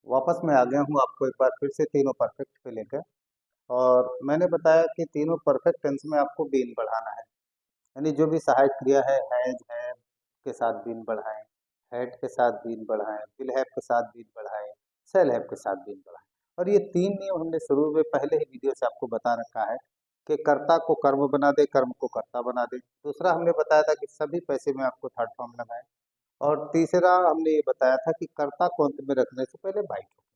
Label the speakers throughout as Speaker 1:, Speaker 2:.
Speaker 1: वापस मैं आ गया हूँ आपको एक बार फिर से तीनों परफेक्ट पे लेकर। और मैंने बताया कि तीनों परफेक्ट टेंस में आपको बीन बढ़ाना है। यानी जो भी सहायक क्रिया है, हैज के साथ बीन बढ़ाएं, हैड के साथ बीन बढ़ाएं, विल हैव के साथ बीन बढ़ाएं, शैल हैव के साथ बीन बढ़ाएं। और ये तीन नियम हमने शुरू में पहले ही वीडियो से आपको बता रखा है कि कर्ता को कर्म बना दे, कर्म को कर्ता बना दे। दूसरा हमने बताया था कि सभी पैसे में आपको थर्ड फॉर्म लगाएं। और तीसरा हमने ये बताया था कि कर्ता को अंत में रखने से पहले बाई ठोकें।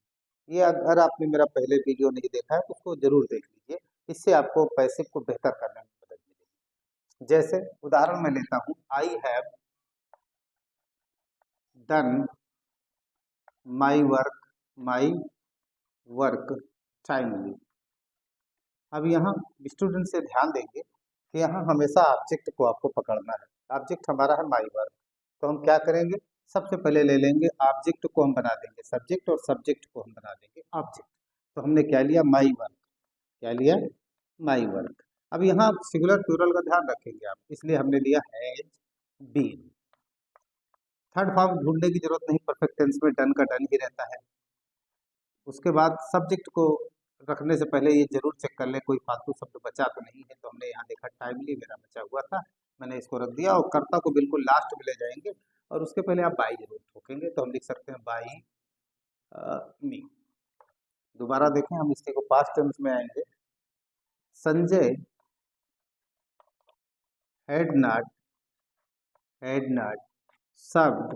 Speaker 1: ये अगर आपने मेरा पहले वीडियो नहीं देखा है तो उसको जरूर देख लीजिए। इससे आपको पैसिव को बेहतर करने में मदद मिलेगी। जैसे उदाहरण मैं लेता हूँ, I have done my work timely. अब यहाँ स्टूडेंट से ध्यान देंगे कि यहाँ हमेशा ऑब्जेक्ट को आपको पकड़ना है। ऑब्जेक्ट हमारा है माई वर्क, तो हम क्या करेंगे, सबसे पहले ले लेंगे ऑब्जेक्ट को, हम बना देंगे सब्जेक्ट, और सब्जेक्ट को हम बना देंगे ऑब्जेक्ट। तो हमने क्या लिया, माई वर्क। क्या लिया, माई वर्क। अब यहाँ सिंगुलर प्लूरल का ध्यान रखेंगे आप, इसलिए हमने लिया हैज बीन। थर्ड फॉर्म ढूंढने की जरूरत नहीं, परफेक्ट टेंस में डन का डन ही रहता है। उसके बाद सब्जेक्ट को रखने से पहले ये जरूर चेक कर ले कोई फालतू शब्द बचा तो नहीं है। तो हमने यहाँ देखा टाइमली मेरा बचा हुआ था, मैंने इसको रख दिया। और कर्ता को बिल्कुल लास्ट में ले जाएंगे और उसके पहले आप बाई जरूर ठोकेंगे। तो हम लिख सकते हैं बाई मी। दोबारा देखें, हम इसके को पास्ट टेंस में आएंगे। Sanjay had not served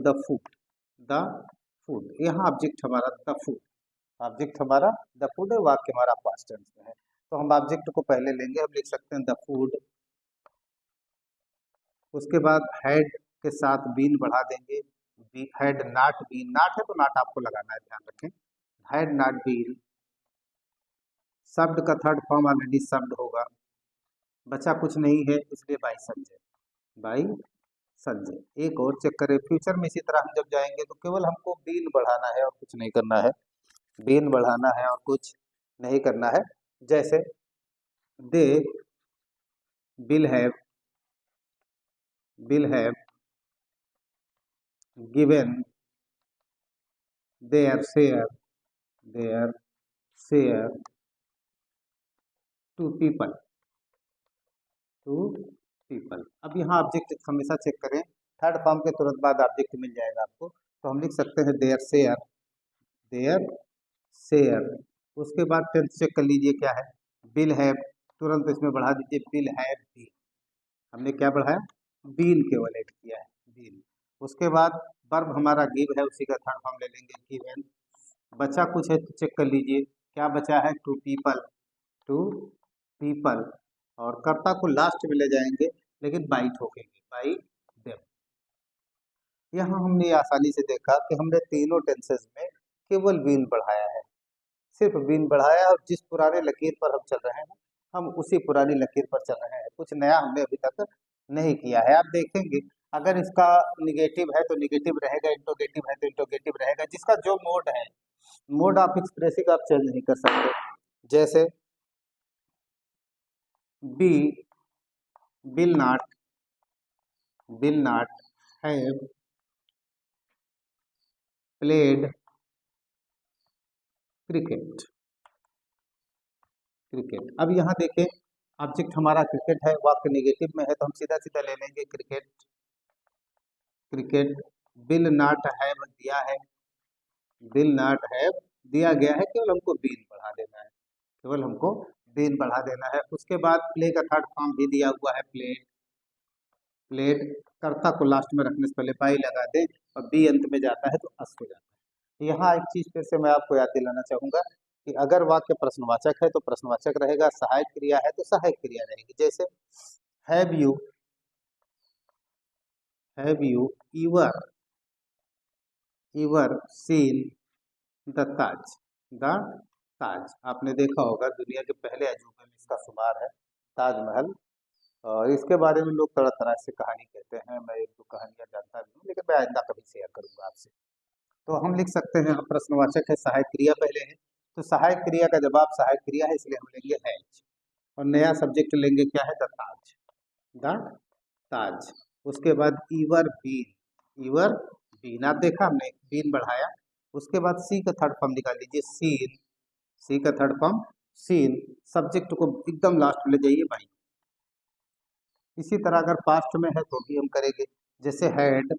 Speaker 1: the food. यहाँ ऑब्जेक्ट हमारा द फूड, ऑब्जेक्ट हमारा द फूड है, वाक्य हमारा पास्ट टेंस में है। तो हम ऑब्जेक्ट को पहले लेंगे, हम लिख सकते हैं द फूड। उसके बाद हैड के साथ बीन बढ़ा देंगे, हैड नॉट बीन, नॉट है तो नॉट आपको लगाना है, ध्यान रखें। Had not been. शब्द का थर्ड फॉर्म ऑलरेडी शब्द होगा, बचा कुछ नहीं है, इसलिए बाई संजय। बाई संजय। एक और चेक करें, फ्यूचर में इसी तरह हम जब जाएंगे तो केवल हमको बीन बढ़ाना है और कुछ नहीं करना है। बीन बढ़ाना है और कुछ नहीं करना है। जैसे they will have given their share to people. अब यहाँ ऑब्जेक्ट हमेशा चेक करें, थर्ड फॉर्म के तुरंत बाद ऑब्जेक्ट मिल जाएगा आपको। तो हम लिख सकते हैं देयर शेयर। उसके बाद टेंस चेक कर लीजिए क्या है, विल हैव, तुरंत इसमें बढ़ा दीजिए विल हैव बीन। हमने क्या बढ़ाया, बीन केवल ऐड किया है, बीन। उसके बाद वर्ब हमारा गिव है, उसी का थर्ड फॉर्म ले लेंगे गिवन। बचा कुछ है तो चेक कर लीजिए, क्या बचा है, टू पीपल। और कर्ता को लास्ट में ले जाएंगे, लेकिन बाई ठोकेंगे, बाई देम। यहाँ हमने आसानी से देखा कि हमने तीनों टेंसेस में केवल बीन बढ़ाया है, सिर्फ बीन बढ़ाया। और जिस पुराने लकीर पर हम चल रहे हैं, हम उसी पुरानी लकीर पर चल रहे हैं, कुछ नया हमने अभी तक नहीं किया है। आप देखेंगे अगर इसका निगेटिव है तो निगेटिव रहेगा, इंटरोगेटिव है तो इंटरोगेटिव रहेगा। जिसका जो मोड है, मोड ऑफ एक्सप्रेसिंग आप चेंज नहीं कर सकते। जैसे we will not have played cricket. अब यहाँ देखें, ऑब्जेक्ट हमारा क्रिकेट है, वाक्य नेगेटिव में है, तो हम सीधा सीधा ले लेंगे क्रिकेट। विल नॉट हैव दिया है, विल नॉट हैव दिया गया है, केवल हमको बीन बढ़ा देना है, केवल हमको बीन बढ़ा देना है। उसके बाद प्ले का थर्ड फॉर्म भी दिया हुआ है, प्लेड। कर्ता को लास्ट में रखने से पहले बाई लगा दे, और बी अंत में जाता है तो अस हो जाता है। यहाँ एक चीज फिर से मैं आपको याद दिलाना चाहूंगा कि अगर वाक्य प्रश्नवाचक है तो प्रश्नवाचक रहेगा, सहायक क्रिया है तो सहायक क्रिया रहेगी। जैसे have you ever seen the Taj. आपने देखा होगा दुनिया के पहले अजूबे में इसका शुमार है ताजमहल। और इसके बारे में लोग तरह तरह से कहानी कहते हैं, मैं एक दो कहानियां जानता भी हूँ, लेकिन मैं आइंदा कभी शेयर करूंगा आपसे। तो हम लिख सकते हैं, प्रश्नवाचक है, सहायक क्रिया पहले है, तो सहायक क्रिया का जवाब सहायक क्रिया है, इसलिए हम लेंगे हैज। और नया सब्जेक्ट लेंगे क्या है, द ताज। उसके बाद ईवर बीन। आप देखा हमने बीन बढ़ाया, उसके बाद सी का थर्ड फॉर्म निकाल लीजिए सीन। सी का थर्ड फॉर्म सीन। सब्जेक्ट को एकदम लास्ट में ले जाइए बाई। इसी तरह अगर पास्ट में है तो भी हम करेंगे, जैसे हैड,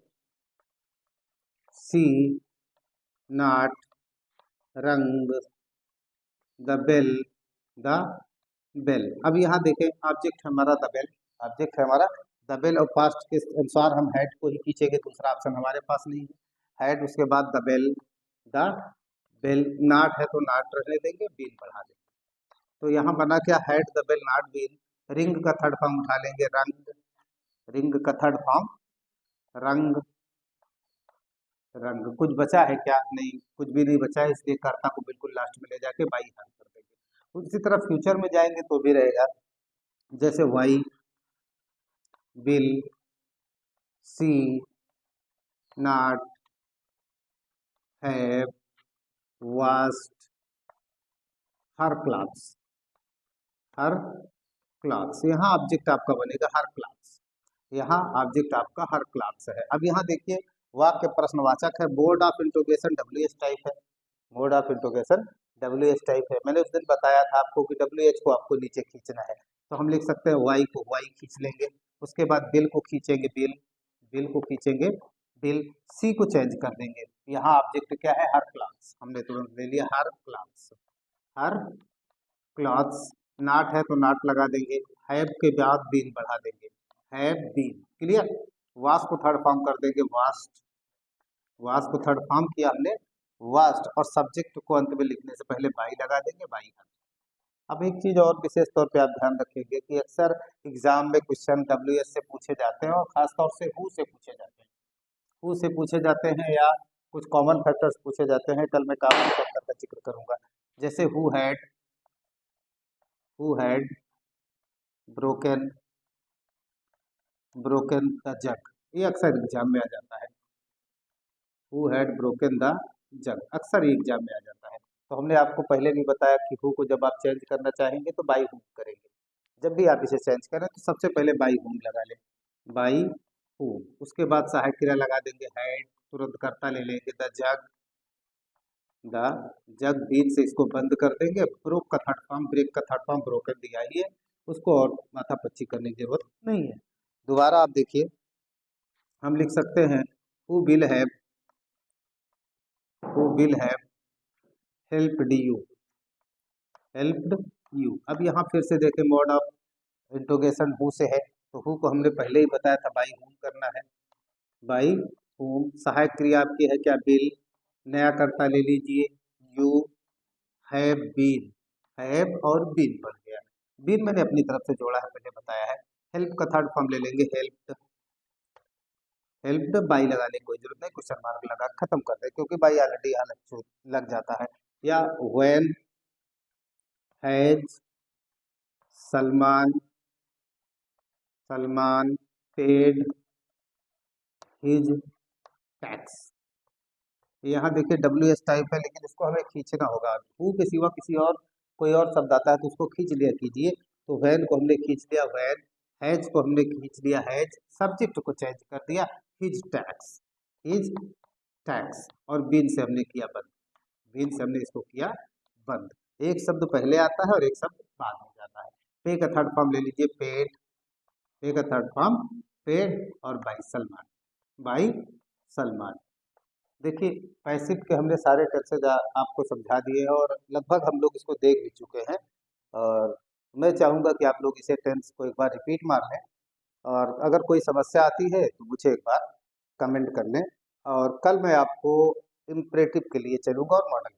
Speaker 1: सी, नॉट, रंग, द बेल, द बेल। अब यहाँ देखें ऑब्जेक्ट हमारा द बेल, ऑब्जेक्ट है हमारा द बेल, और पास्ट के अनुसार हम हेड को ही खींचेंगे, दूसरा ऑप्शन हमारे पास नहीं है। हेड, उसके बाद the bell, the bell. Not है तो नॉट रहने देंगे, बीन बढ़ा देंगे। तो यहाँ बना क्या, head, the bell, not, been. Ring का थर्ड फॉर्म उठा लेंगे रंग। रिंग का थर्ड फॉर्म रंग। रंग कुछ बचा है क्या, नहीं कुछ भी नहीं बचा है, इसलिए कर्ता को बिल्कुल लास्ट में ले जाके बाई हाथ कर देंगे। उसी तरह फ्यूचर में जाएंगे तो भी रहेगा, जैसे we, will, see, not, have, washed, her class. Her class, यहाँ ऑब्जेक्ट आपका बनेगा हर क्लास। यहाँ ऑब्जेक्ट आपका हर क्लास है। अब यहाँ देखिए वाक्य प्रश्नवाचक है, board of interrogation W H type है। Mode of interrogation W H type है। मैंने उस दिन बताया था आपको कि डब्ल्यू एच को आपको नीचे खींचना है, तो हम लिख सकते हैं वाई को वाई खींच लेंगे। उसके बाद बिल को खींचेंगे बिल, बिल को खींचेंगे बिल। सी को चेंज कर देंगे, यहाँ ऑब्जेक्ट क्या है, हर क्लास, हमने तुरंत ले लिया हर क्लास। Her clothes. नॉट है तो नॉट लगा देंगे, हैव के बाद बीन बढ़ा देंगे, हैव बीन। क्लियर। वाश को थर्ड फॉर्म कर देंगे वास्ट। वाश को थर्ड फॉर्म किया हमने वास्ट, और सब्जेक्ट को अंत में लिखने से पहले बाई लगा देंगे, बाई। अब एक चीज और विशेष तौर पे आप ध्यान रखेंगे कि अक्सर एग्जाम में क्वेश्चन डब्ल्यू एस से पूछे जाते हैं, और खासतौर से हु से पूछे जाते हैं। हु से पूछे जाते हैं, या कुछ कॉमन फैक्टर्स पूछे जाते हैं। कल मैं कॉमन फैक्टर का जिक्र करूंगा, जैसे who had broken broken the जग, ये अक्सर एग्जाम में आ जाता है। हु हैड ब्रोकन द जग, अक्सर ये एग्जाम में आ जाता है। तो हमने आपको पहले भी बताया कि हु को जब आप चेंज करना चाहेंगे तो बाई हु करेंगे। जब भी आप इसे चेंज करें तो सबसे पहले बाई हूम लगा लें, बाई हूम। उसके बाद सहायक क्रिया लगा देंगे हैड, तुरंत कर्ता ले लेंगे द जग। बीन से इसको बंद कर देंगे। ब्रोक का थर्ड फॉर्म, ब्रेक का थर्ड फॉर्म ब्रोकन दिया ही है, उसको और माथा पच्ची करने की जरूरत नहीं है। दोबारा आप देखिए, हम लिख सकते हैं who will have helped you, helped you. अब यहाँ फिर से देखें मोड ऑफ इंटरोगेशन हु से है, तो हु को हमने पहले ही बताया था बाई हूम करना है, बाई हूम। सहायक क्रिया आपकी है क्या, बिल। नया कर्ता ले लीजिए यू, हैव बीन, हैव और बीन बन गया। बीन मैंने अपनी तरफ से जोड़ा है, पहले बताया है। हेल्प का थर्ड फॉर्म ले लेंगे हेल्प्ड। हेल्प्ड बाई लगाने की कोई जरूरत नहीं, क्वेश्चन मार्क लगा खत्म कर दे, क्योंकि बाई ऑलरेडी यहाँ लग जाता है। या when has Salman paid his tax. यहाँ देखिए डब्ल्यू एस टाइप है, लेकिन इसको हमें खींचना होगा। हु के सिवा किसी और कोई और शब्द आता है तो उसको खींच लिया कीजिए। तो वैन को हमने खींच लिया वैन, हैज को हमने खींच लिया हैज, सब्जेक्ट को चेंज कर दिया हिज टैक्स, हिज टैक्स। और बीन से हमने किया बंद, बीन से हमने इसको किया बंद। एक शब्द पहले आता है और एक शब्द बाद में जाता है। पे का थर्ड फॉर्म ले लीजिए पेड, पे का थर्ड फॉर्म पेड, और बाई सलमान। देखिए पैसिव के हमने सारे टेंसेज आपको समझा दिए हैं, और लगभग हम लोग इसको देख भी चुके हैं। और मैं चाहूँगा कि आप लोग इसे टेंस को एक बार रिपीट मार लें, और अगर कोई समस्या आती है तो मुझे एक बार कमेंट कर लें। और कल मैं आपको इम्परेटिव के लिए चलूँगा और मॉडल